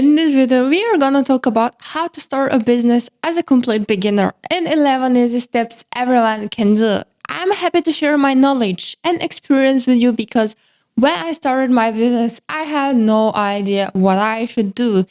In this video, we are gonna talk about how to start a business as a complete beginner in 11 easy steps everyone can do. I'm happy to share my knowledge and experience with you because when I started my business, I had no idea what I should do.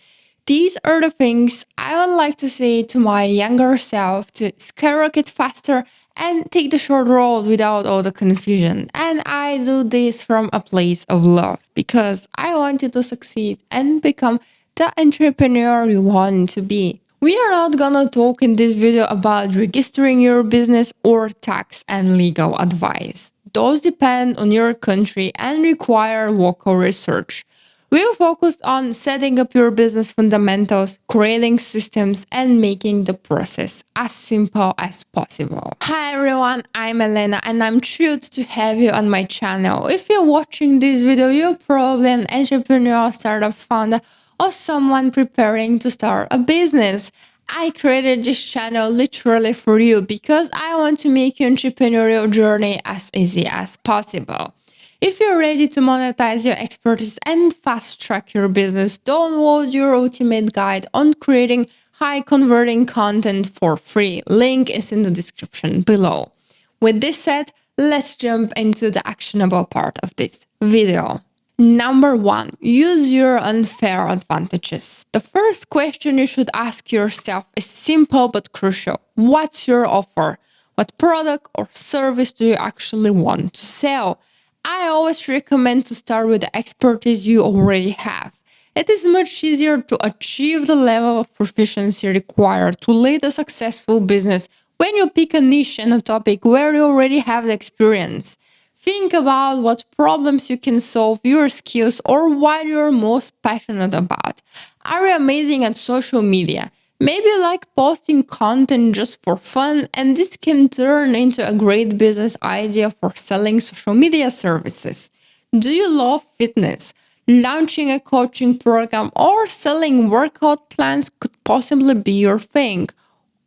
These are the things I would like to say to my younger self to skyrocket faster and take the short road without all the confusion. And I do this from a place of love because I want you to succeed and become the entrepreneur you want to be. We are not gonna talk in this video about registering your business or tax and legal advice. Those depend on your country and require local research. We'll focus on setting up your business fundamentals, creating systems, and making the process as simple as possible. Hi everyone, I'm Elena and I'm thrilled to have you on my channel. If you're watching this video, you're probably an entrepreneur, startup founder, or someone preparing to start a business. I created this channel literally for you because I want to make your entrepreneurial journey as easy as possible. If you're ready to monetize your expertise and fast-track your business, download your ultimate guide on creating high-converting content for free. Link is in the description below. With this said, let's jump into the actionable part of this video. Number 1, use your unfair advantages. The first question you should ask yourself is simple but crucial. What's your offer? What product or service do you actually want to sell? I always recommend to start with the expertise you already have. It is much easier to achieve the level of proficiency required to lead a successful business when you pick a niche and a topic where you already have the experience. Think about what problems you can solve, your skills, or what you're most passionate about. Are you amazing at social media? Maybe you like posting content just for fun, and this can turn into a great business idea for selling social media services. Do you love fitness? Launching a coaching program or selling workout plans could possibly be your thing.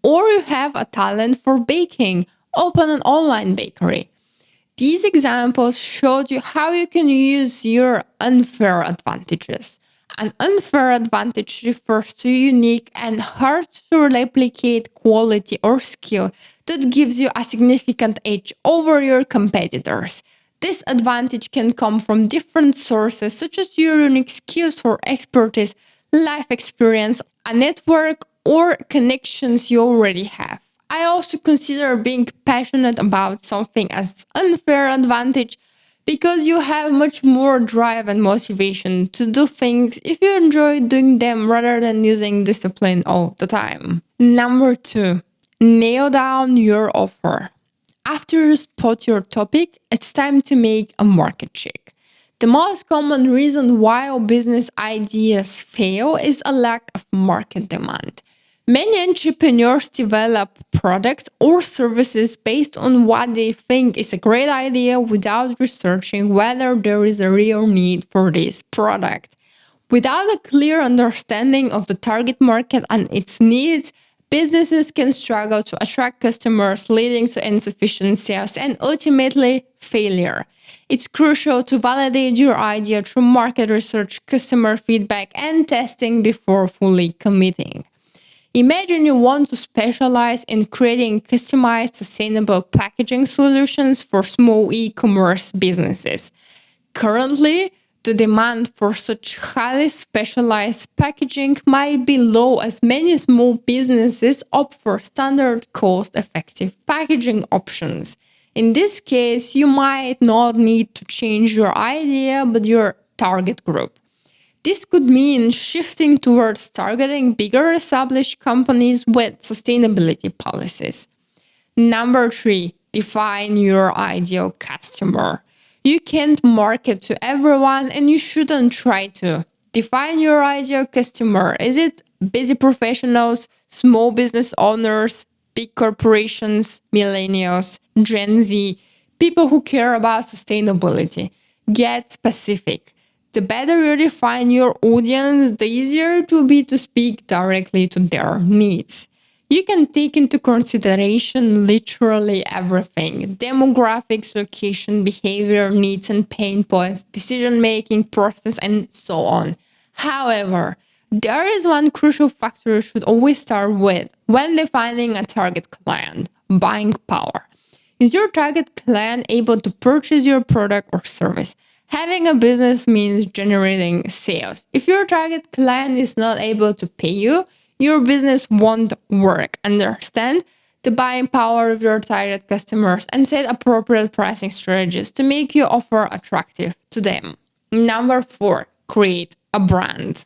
Or you have a talent for baking. Open an online bakery. These examples showed you how you can use your unfair advantages. An unfair advantage refers to unique and hard to replicate quality or skill that gives you a significant edge over your competitors. This advantage can come from different sources such as your unique skills or expertise, life experience, a network, or connections you already have. I also consider being passionate about something as unfair advantage because you have much more drive and motivation to do things if you enjoy doing them rather than using discipline all the time. Number 2, nail down your offer. After you spot your topic, it's time to make a market check. The most common reason why business ideas fail is a lack of market demand. Many entrepreneurs develop products or services based on what they think is a great idea without researching whether there is a real need for this product. Without a clear understanding of the target market and its needs, businesses can struggle to attract customers, leading to insufficient sales and ultimately failure. It's crucial to validate your idea through market research, customer feedback, and testing before fully committing. Imagine you want to specialize in creating customized, sustainable packaging solutions for small e-commerce businesses. Currently, the demand for such highly specialized packaging might be low as many small businesses opt for standard cost-effective packaging options. In this case, you might not need to change your idea but your target group. This could mean shifting towards targeting bigger established companies with sustainability policies. Number 3, define your ideal customer. You can't market to everyone and you shouldn't try to. Define your ideal customer. Is it busy professionals, small business owners, big corporations, millennials, Gen Z, people who care about sustainability? Get specific. The better you define your audience, the easier it will be to speak directly to their needs. You can take into consideration literally everything: demographics, location, behavior, needs and pain points, decision-making process, and so on. However, There is one crucial factor you should always start with when defining a target client: buying power. Is your target client able to purchase your product or service? Having a business means generating sales. If your target client is not able to pay you, your business won't work. Understand the buying power of your target customers and set appropriate pricing strategies to make your offer attractive to them. Number 4, create a brand.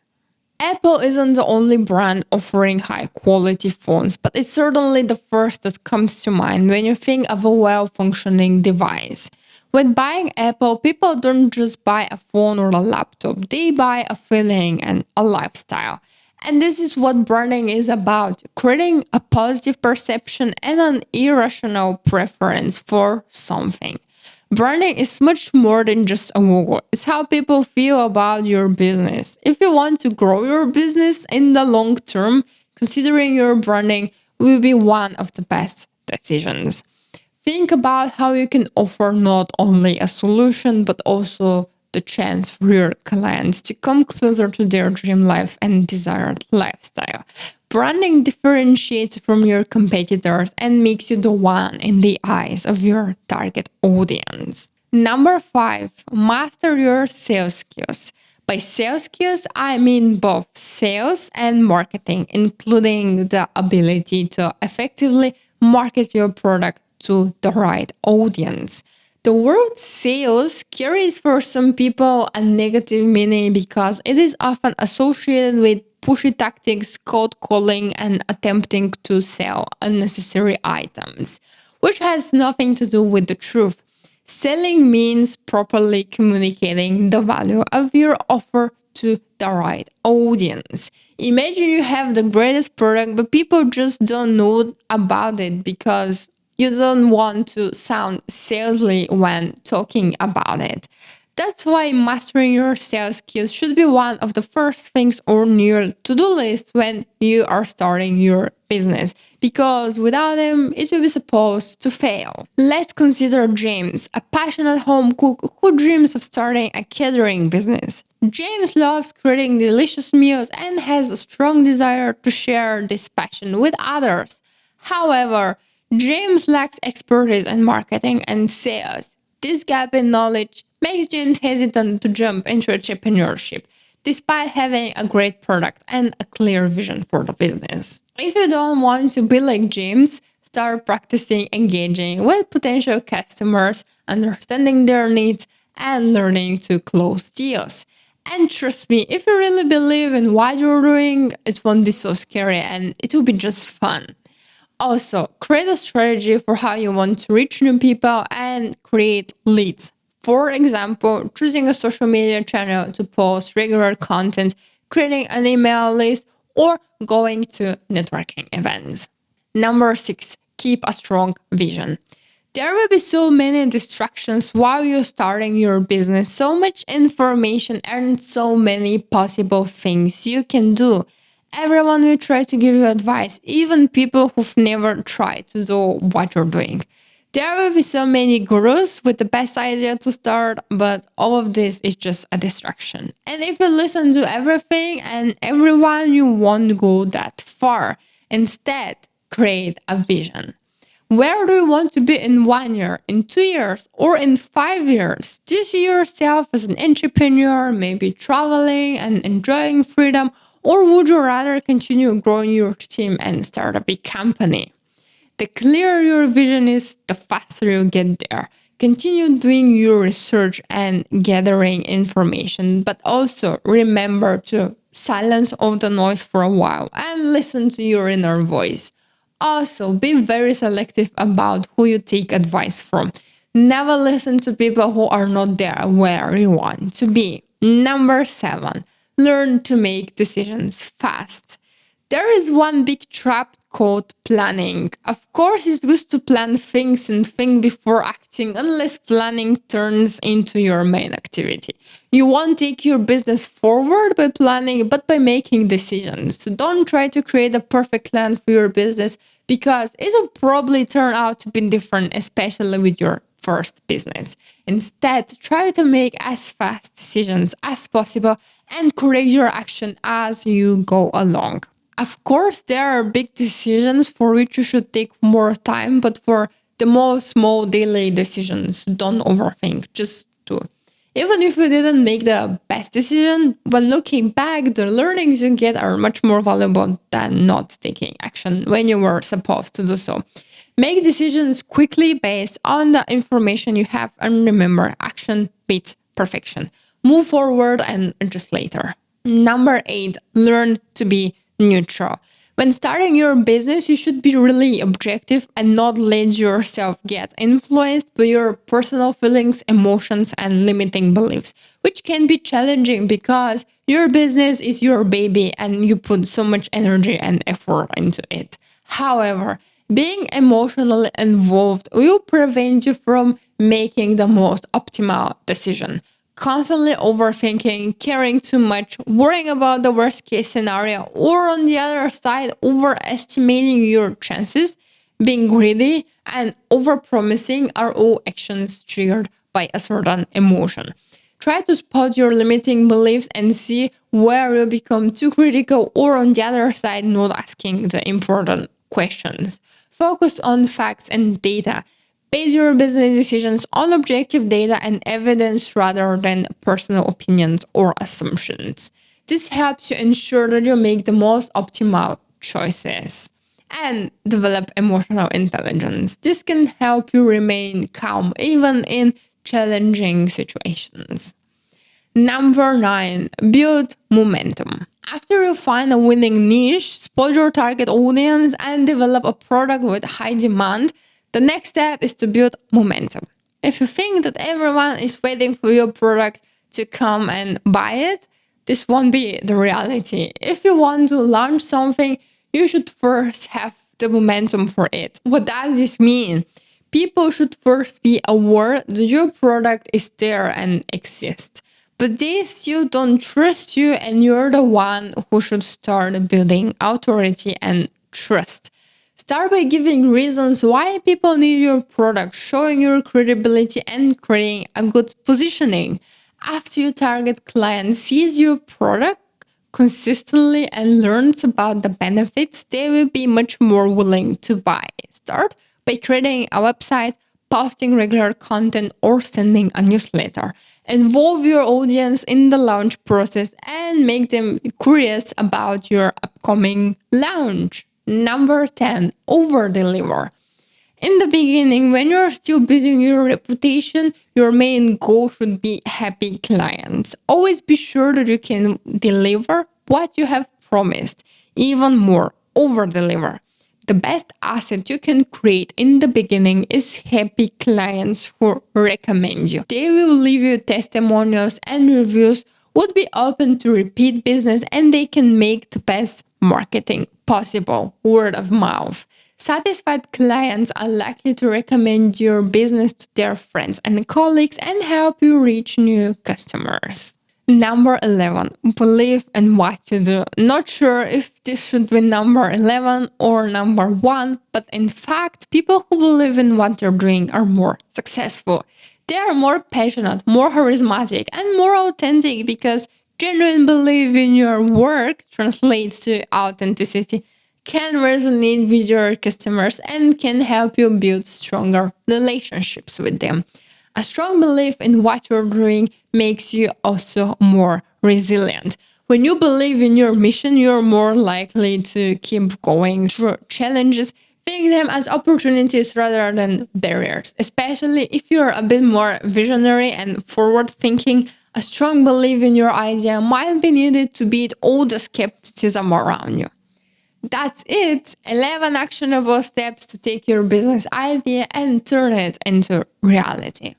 Apple isn't the only brand offering high quality phones, but it's certainly the first that comes to mind when you think of a well functioning device. When buying Apple, people don't just buy a phone or a laptop, they buy a feeling and a lifestyle. And this is what branding is about: creating a positive perception and an irrational preference for something. Branding is much more than just a logo. It's how people feel about your business. If you want to grow your business in the long term, considering your branding will be one of the best decisions. Think about how you can offer not only a solution, but also the chance for your clients to come closer to their dream life and desired lifestyle. Branding differentiates from your competitors and makes you the one in the eyes of your target audience. Number 5, master your sales skills. By sales skills, I mean both sales and marketing, including the ability to effectively market your product to the right audience. The word sales carries for some people a negative meaning because it is often associated with pushy tactics, cold calling, and attempting to sell unnecessary items, which has nothing to do with the truth. Selling means properly communicating the value of your offer to the right audience. Imagine you have the greatest product, but people just don't know about it because you don't want to sound salesy when talking about it. That's why mastering your sales skills should be one of the first things on your to-do list when you are starting your business, because without them, it will be supposed to fail. Let's consider James, a passionate home cook who dreams of starting a catering business. James loves creating delicious meals and has a strong desire to share this passion with others. However, James lacks expertise in marketing and sales. This gap in knowledge makes James hesitant to jump into entrepreneurship, despite having a great product and a clear vision for the business. If you don't want to be like James, start practicing engaging with potential customers, understanding their needs, and learning to close deals. And trust me, if you really believe in what you're doing, it won't be so scary and it will be just fun. Also, create a strategy for how you want to reach new people and create leads. For example, choosing a social media channel to post regular content, creating an email list, or going to networking events. Number 6, keep a strong vision. There will be so many distractions while you're starting your business, so much information and so many possible things you can do. Everyone will try to give you advice, even people who've never tried to do what you're doing. There will be so many gurus with the best idea to start, but all of this is just a distraction. And if you listen to everything and everyone, you won't go that far. Instead, create a vision. Where do you want to be in 1 year, in 2 years, or in 5 years? Do you see yourself as an entrepreneur, maybe traveling and enjoying freedom? Or would you rather continue growing your team and start a big company? The clearer your vision is, the faster you get there. Continue doing your research and gathering information, but also remember to silence all the noise for a while and listen to your inner voice. Also, be very selective about who you take advice from. Never listen to people who are not there where you want to be. Number 7. Learn to make decisions fast. There is one big trap called planning. Of course, it's good to plan things and think before acting, unless planning turns into your main activity. You won't take your business forward by planning, but by making decisions. So don't try to create a perfect plan for your business because it will probably turn out to be different, especially with your first business. Instead, try to make as fast decisions as possible and correct your action as you go along. Of course, there are big decisions for which you should take more time, but for the most small daily decisions, don't overthink, just do. Even if you didn't make the best decision, when looking back, the learnings you get are much more valuable than not taking action when you were supposed to do so. Make decisions quickly based on the information you have, and remember, action beats perfection. Move forward and adjust later. Number 8, learn to be neutral. When starting your business, you should be really objective and not let yourself get influenced by your personal feelings, emotions, and limiting beliefs, which can be challenging because your business is your baby and you put so much energy and effort into it. However, being emotionally involved will prevent you from making the most optimal decision. Constantly overthinking, caring too much, worrying about the worst case scenario, or on the other side, overestimating your chances, being greedy, and overpromising are all actions triggered by a certain emotion. Try to spot your limiting beliefs and see where you become too critical, or on the other side, not asking the important questions. Focus on facts and data. Base your business decisions on objective data and evidence rather than personal opinions or assumptions. This helps you ensure that you make the most optimal choices and develop emotional intelligence. This can help you remain calm even in challenging situations. Number 9, build momentum. After you find a winning niche, spot your target audience, and develop a product with high demand, the next step is to build momentum. If you think that everyone is waiting for your product to come and buy it, this won't be the reality. If you want to launch something, you should first have the momentum for it. What does this mean? People should first be aware that your product is there and exists. But they still don't trust you, and you're the one who should start building authority and trust. Start by giving reasons why people need your product, showing your credibility and creating a good positioning. After your target client sees your product consistently and learns about the benefits, they will be much more willing to buy. Start by creating a website, posting regular content, or sending a newsletter. Involve your audience in the launch process and make them curious about your upcoming launch. Number 10, overdeliver. In the beginning, when you're still building your reputation, your main goal should be happy clients. Always be sure that you can deliver what you have promised. Even more, overdeliver. The best asset you can create in the beginning is happy clients who recommend you. They will leave you testimonials and reviews, would be open to repeat business, and they can make the best marketing possible, word of mouth. Satisfied clients are likely to recommend your business to their friends and colleagues and help you reach new customers. Number 11, believe in what you do. Not sure if this should be number 11 or number 1, but in fact, people who believe in what they're doing are more successful. They are more passionate, more charismatic, and more authentic because genuine belief in your work translates to authenticity, can resonate with your customers, and can help you build stronger relationships with them. A strong belief in what you're doing makes you also more resilient. When you believe in your mission, you're more likely to keep going through challenges, seeing them as opportunities rather than barriers. Especially if you're a bit more visionary and forward-thinking, a strong belief in your idea might be needed to beat all the skepticism around you. That's it. 11 actionable steps to take your business idea and turn it into reality.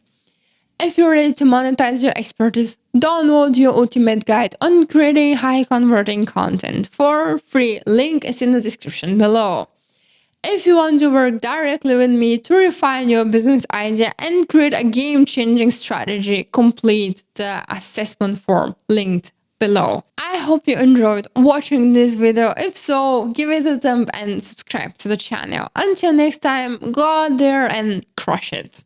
If you're ready to monetize your expertise, download your ultimate guide on creating high converting content for free. Link is in the description below. If you want to work directly with me to refine your business idea and create a game-changing strategy, complete the assessment form linked below. I hope you enjoyed watching this video. If so, give it a thumb and subscribe to the channel. Until next time, go out there and crush it.